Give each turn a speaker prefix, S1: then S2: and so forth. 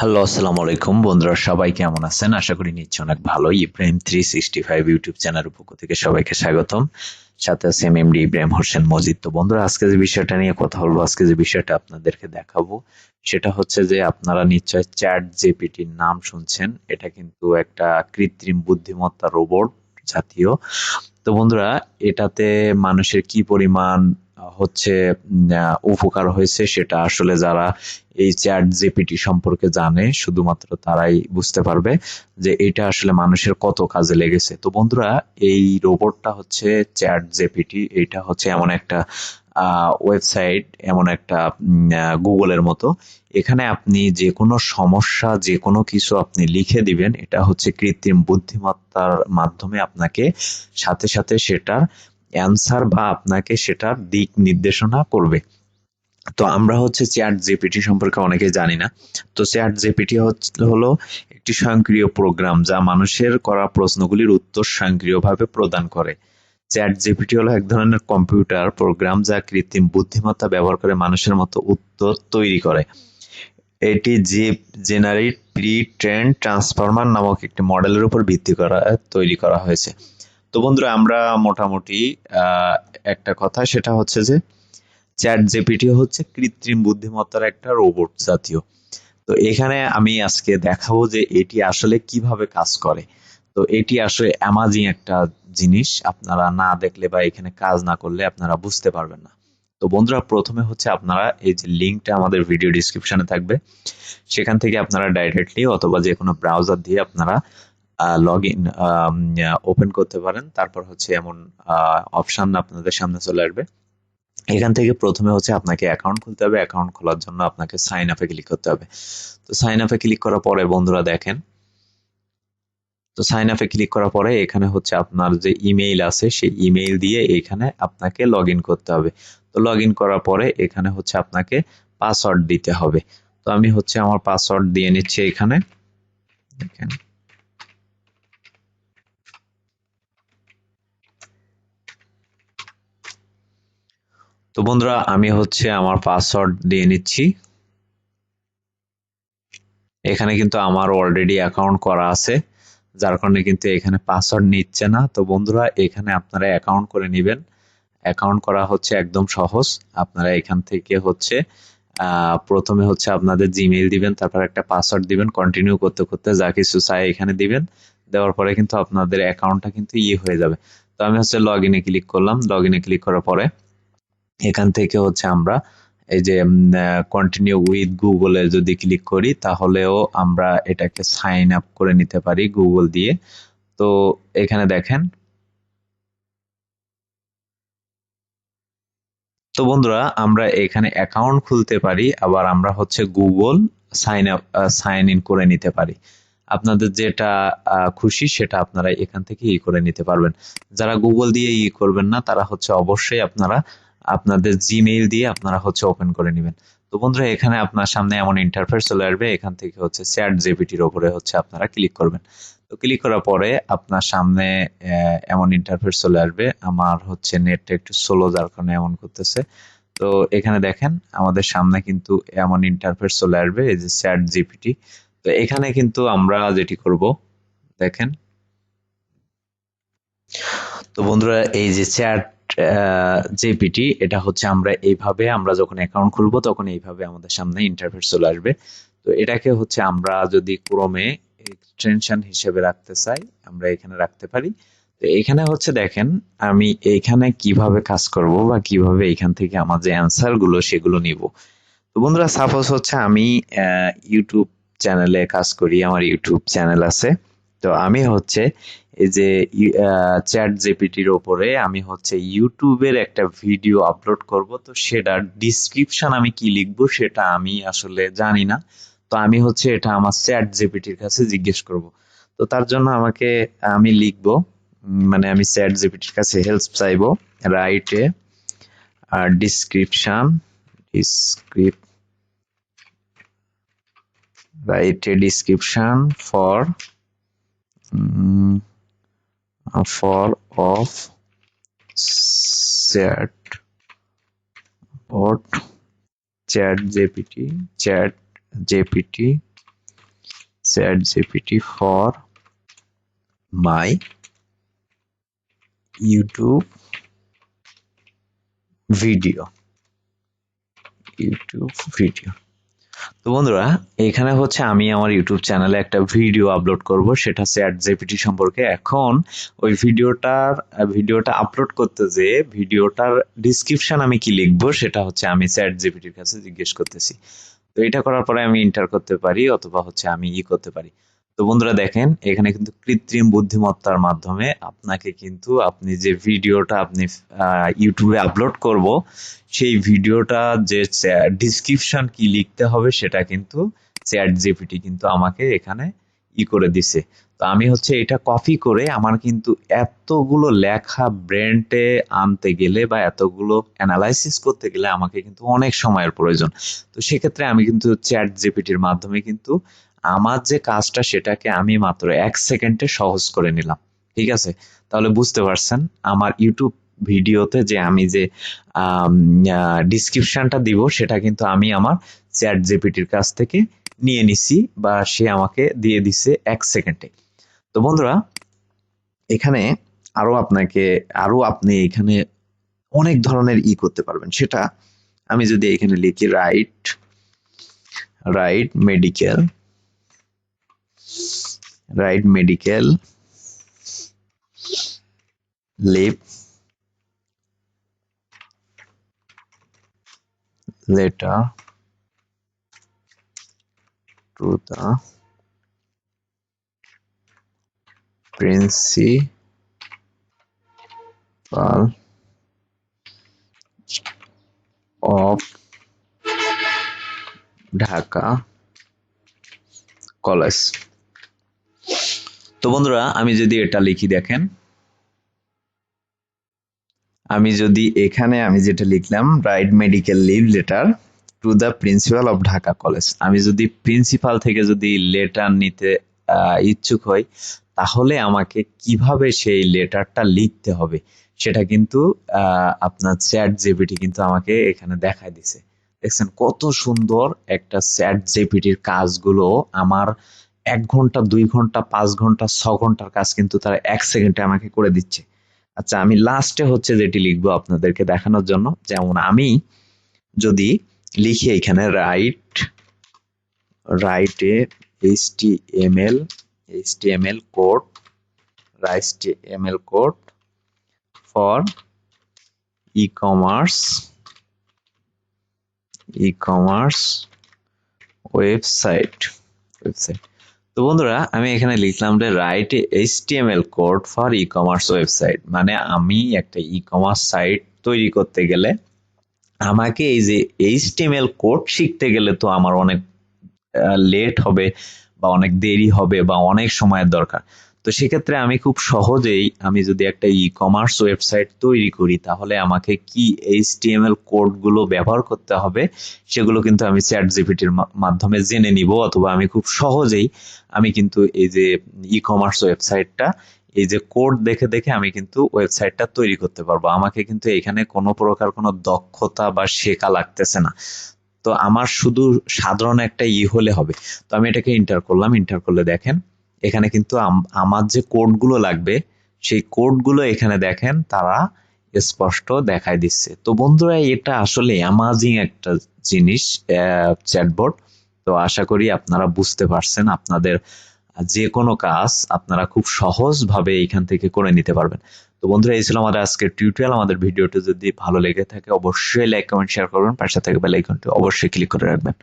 S1: Hello, আসসালামু আলাইকুম বন্ধুরা, সবাই কেমন আছেন? আশা করি নিশ্চয়ই অনেক ভালো। ইব্রাহিম 365 ইউটিউব চ্যানেলের পক্ষ থেকে সবাইকে স্বাগতম। সাথে আছে এমডি ইব্রাহিম হোসেন মজিদ। তো বন্ধুরা, আজকে যে বিষয়টা নিয়ে কথা বলবো, আজকে যে বিষয়টা আপনাদেরকে দেখাবো সেটা হচ্ছে যে আপনারা নিশ্চয় চ্যাট জিপিটির নাম শুনছেন। এটা কিন্তু একটা কৃত্রিম বুদ্ধিমত্তা রোবট জাতীয়। তো বন্ধুরা, এটাতে মানুষের কি পরিমাণ হচ্ছে উপকার হয়েছে সেটা আসলে যারা এই চ্যাট জিপিটি সম্পর্কে জানে শুধুমাত্র তারাই বুঝতে পারবে যে এটা আসলে মানুষের কত কাজে লেগেছে। তো বন্ধুরা, এই রোবটটা হচ্ছে চ্যাট জিপিটি। এটা হচ্ছে এমন একটা ওয়েবসাইট, এমন একটা গুগলের মতো। এখানে আপনি যে কোনো সমস্যা, যে কোনো কিছু আপনি লিখে দিবেন, এটা হচ্ছে কৃত্রিম বুদ্ধিমত্তার মাধ্যমে আপনাকে সাথে সাথে সেটার অ্যান্সার বা আপনাকে সেটার দিক নির্দেশনা করবে। তো আমরা হচ্ছে চ্যাট জিপিটি সম্পর্কে অনেকে জানি না। তো চ্যাট জিপিটি হলো একটি স্বয়ংক্রিয় প্রোগ্রাম যা মানুষের করা প্রশ্নগুলির উত্তর স্বয়ংক্রিয়ভাবে প্রদান করে। চ্যাট জিপিটি হলো এক ধরনের কম্পিউটার প্রোগ্রাম যা কৃত্রিম বুদ্ধিমত্তা ব্যবহার করে মানুষের মতো উত্তর তৈরি করে। এটি জিপ জেনারেট প্রি ট্রেন ট্রান্সফর্মার নামক একটি মডেলের উপর ভিত্তি করা তৈরি করা হয়েছে। তো বন্ধুরা, আমরা মোটামুটি একটা কথা, সেটা হচ্ছে যে চ্যাট জিপিটি হচ্ছে কৃত্রিম বুদ্ধিমত্তার একটা রোবট জাতীয়। তো এখানে আমি আজকে দেখাবো যে এটি আসলে কিভাবে কাজ করে। তো এটি আসলে অ্যামাজিং একটা জিনিস, আপনারা না দেখলে বা এখানে কাজ না করলে আপনারা বুঝতে পারবেন না। তো বন্ধুরা, প্রথমে হচ্ছে আপনারা এই যে লিঙ্কটা আমাদের ভিডিও ডিসক্রিপশনে থাকবে, সেখান থেকে আপনারা ডাইরেক্টলি অথবা যে কোনো ব্রাউজার দিয়ে আপনারা লগ ইন ওপেন করতে পারেন। তারপর হচ্ছে এমন অপশন আপনাদের সামনে চলে আসবে। এখান থেকে প্রথমে হচ্ছে আপনাকে অ্যাকাউন্ট খুলতে হবে। অ্যাকাউন্ট খোলার জন্য আপনাকে সাইন আপে ক্লিক করতে হবে। তো সাইন আপে ক্লিক করার পরে বন্ধুরা দেখেন, তো সাইন আপে ক্লিক করার পরে এখানে হচ্ছে আপনার যে ইমেইল আছে সেই ইমেইল দিয়ে এখানে আপনাকে লগ ইন করতে হবে। তো লগ ইন করার পরে এখানে হচ্ছে আপনাকে পাসওয়ার্ড দিতে হবে। তো আমি হচ্ছে আমার পাসওয়ার্ড দিয়ে নিচ্ছি এখানে। দেখেন, তো বন্ধুরা, আমি হচ্ছে আমার পাসওয়ার্ড দিয়ে নিচ্ছি। এখানে কিন্তু আমার অলরেডি অ্যাকাউন্ট করা আছে, যার কারণে কিন্তু এখানে পাসওয়ার্ড নিচ্ছে না। তো বন্ধুরা, এখানে আপনারা অ্যাকাউন্ট করে নেবেন। অ্যাকাউন্ট করা হচ্ছে একদম সহজ। আপনারা এখান থেকে হচ্ছে প্রথমে হচ্ছে আপনাদের জিমেইল দিবেন, তারপর একটা পাসওয়ার্ড দিবেন, কন্টিনিউ করতে করতে যা কিছু চাই এখানে দিবেন। দেওয়ার পরে কিন্তু আপনাদের অ্যাকাউন্টটা কিন্তু হয়ে যাবে। তো আমি হচ্ছে লগ ইনে ক্লিক করলাম। লগ ইনে ক্লিক করার পরে এখান থেকে হচ্ছে আমরা এই যে কন্টিনিউ উইথ গুগলে যদি ক্লিক করি তাহলেও আমরা এটাকে সাইন আপ করে নিতে পারি গুগল দিয়ে। তো এখানে দেখেন, তো বন্ধুরা, আমরা এখানে অ্যাকাউন্ট খুলতে পারি, আবার আমরা হচ্ছে গুগল সাইন ইন করে নিতে পারি। আপনাদের যেটা খুশি সেটা আপনারা এখান থেকে করে নিতে পারবেন। যারা গুগল দিয়ে করবেন না তারা হচ্ছে অবশ্যই আপনারা আপনাদের জিমেইল দিয়ে আপনারা হচ্ছে ওপেন করে নেবেন। তো বন্ধুরা, এখানে আপনার সামনে এমন ইন্টারফেস চলে আসবে। এখান থেকে হচ্ছে চ্যাট জিপিটির উপরে হচ্ছে আপনারা ক্লিক করবেন। তো ক্লিক করার পরে আপনার সামনে এমন ইন্টারফেস চলে আসবে। আমার হচ্ছে নেটটা একটু স্লো, যার কারণে এমন করতেছে। তো এখানে দেখেন, আমাদের সামনে কিন্তু এমন ইন্টারফেস চলে আসবে, এই যে চ্যাট জিপিটি। তো এখানে কিন্তু আমরা যেটি করব, দেখেন, তো বন্ধুরা, এই যে চ্যাট জিপিটি, এটা হচ্ছে আমরা এইভাবে, আমরা যখন অ্যাকাউন্ট খুলবো তখন এইভাবে আমাদের সামনে ইন্টারফেস চলে আসবে। তো এটাকে হচ্ছে আমরা যদি ক্রোমে এক্সটেনশন হিসেবে রাখতে চাই, আমরা এখানে রাখতে পারি। তো এখানে হচ্ছে দেখেন, আমি এইখানে কিভাবে কাজ করব বা কিভাবে এখান থেকে আমার যে অ্যান্সার গুলো সেগুলো নিব। তো বন্ধুরা, সাপোজ হচ্ছে আমি ইউটিউব চ্যানেলে কাজ করি, আমার ইউটিউব চ্যানেল আছে। তো আমি হচ্ছে এই যে চ্যাট জিপিটির ওপরে আমি হচ্ছে ইউটিউবের একটা ভিডিও আপলোড করব। তো সেটার ডিসক্রিপশন আমি কি লিখবো সেটা আমি আসলে জানি না। তো আমি হচ্ছে এটা আমার চ্যাট জিপিটির কাছে জিজ্ঞেস করব। তো তার জন্য আমি লিখবো, মানে আমি চ্যাট জিপিটির কাছে হেল্প চাইবো, রাইটে description, ডিসক্রিপ write a description um, for of chat bot chat GPT ChatGPT for my YouTube video। তো বন্ধুরা, এখানে হচ্ছে আমি আমার ইউটিউব চ্যানেলে একটা ভিডিও আপলোড করব, সেটা ChatGPT সম্পর্কে। এখন ওই ভিডিওটা আপলোড করতে যে ভিডিওটার ডিসক্রিপশন আমি কি লিখবো সেটা হচ্ছে আমি ChatGPT-র কাছে জিজ্ঞেস করতেছি। তো এটা করার পরে আমি এন্টার করতে পারি অথবা হচ্ছে আমি করতে পারি। তো বন্ধুরা দেখেন, এখানে কিন্তু কৃত্রিম বুদ্ধিমত্তার মাধ্যমে আপনাকে কিন্তু আপনি যে ভিডিওটা আপনি ইউটিউবে আপলোড করব সেই ভিডিওটা যে ডিসক্রিপশন কি লিখতে হবে সেটা কিন্তু ChatGPT কিন্তু আমাকে এখানে করে দিছে। তো আমি হচ্ছে এটা কপি করে আমার কিন্তু এতগুলো লেখা ব্রেনটে আনতে গেলে বা এতগুলো অ্যানালাইসিস করতে গেলে আমাকে কিন্তু অনেক সময়ের প্রয়োজন। তো সেক্ষেত্রে আমি কিন্তু ChatGPT-র মাধ্যমে কিন্তু আমার যে কাজটা সেটাকে আমি মাত্র 1 সেকেন্ডে সহজ করে নিলাম। ঠিক আছে? তাহলে বুঝতে পারছেন আমার ইউটিউব ভিডিওতে যে আমি যে ডিসক্রিপশনটা দিব সেটা কিন্তু আমি আমার ChatGPT-র কাছ থেকে নিয়ে নিছি বা সে আমাকে দিয়ে দিছে 1 সেকেন্ডে। তো বন্ধুরা, এখানে আপনি এখানে অনেক ধরনের করতে পারবেন। সেটা আমি যদি এখানে লিখি write medical leave letter to the principal of Dhaka college. তো বন্ধুরা, আমি যদি এটা লিখি, দেখেন আমি যদি এখানে আমি যেটা লিখলাম write medical leave letter to the principal of Dhaka college, আমি যদি প্রিন্সিপাল থেকে যদি লেটার নিতে ইচ্ছুক হই তাহলে আমাকে কিভাবে সেই লেটারটা লিখতে হবে সেটা কিন্তু আপনার ChatGPT কিন্তু আমাকে এখানে দেখায় দিছে। দেখছেন কত সুন্দর একটা ChatGPT-র কাজগুলো আমার 1 ঘন্টা 2 ঘন্টা 5 ঘন্টা 6 ঘন্টার কাজ কিন্তু তারা 1 সেকেন্ডে আমাকে করে দিচ্ছে। আচ্ছা, আমি লাস্টে হচ্ছে যেটি লিখবো আপনাদেরকে দেখানোর জন্য, যেমন আমি যদি লিখি এখানে write HTML code for e-commerce website. তো বন্ধুরা, আমি এখানে লিখলাম যে write HTML code for e-commerce website, মানে আমি একটা ই-কমার্স সাইট তৈরি করতে গেলে আমাকে এই যে HTML কোড শিখতে গেলে তো আমার অনেক লেট হবে বা অনেক দেরি হবে বা অনেক সময়ের দরকার। তো সেক্ষেত্রে আমি খুব সহজেই আমি যদি একটা ই-কমার্স ওয়েবসাইট তৈরি করি তাহলে আমাকে কি HTML কোডগুলো ব্যবহার করতে হবে সেগুলো কিন্তু আমি ChatGPT-র মাধ্যমে জেনে নিব, অথবা আমি খুব সহজেই আমি কিন্তু এই যে ই-কমার্স ওয়েবসাইটটা এই যে কোড দেখে দেখে আমি কিন্তু ওয়েবসাইটটা তৈরি করতে পারবো। আমাকে কিন্তু এখানে কোনো প্রকার কোনো দক্ষতা বা শেখা লাগতেছে না। তো আমার শুধু সাধারণ একটা হলে হবে। তো আমি এটাকে এন্টার করলাম, এন্টার করলে দেখেন এখানে কিন্তু আমার যে কোডগুলো লাগবে সেই কোডগুলো এখানে দেখেন তারা স্পষ্ট দেখায় দিচ্ছে। তো বন্ধুরা, এটা আসলে অ্যামাজিং একটা জিনিস চ্যাটবট। তো আশা করি আপনারা বুঝতে পারছেন, আপনাদের যে কোনো কাজ আপনারা খুব সহজভাবে এখান থেকে করে নিতে পারবেন। তো বন্ধুরা, এই ছিল আমাদের আজকের টিউটোরিয়াল। আমাদের ভিডিওটি যদি ভালো লেগে থাকে অবশ্যই লাইক কমেন্ট শেয়ার করবেন, পাশে থাকা বেল আইকনটি অবশ্যই ক্লিক করে রাখবেন।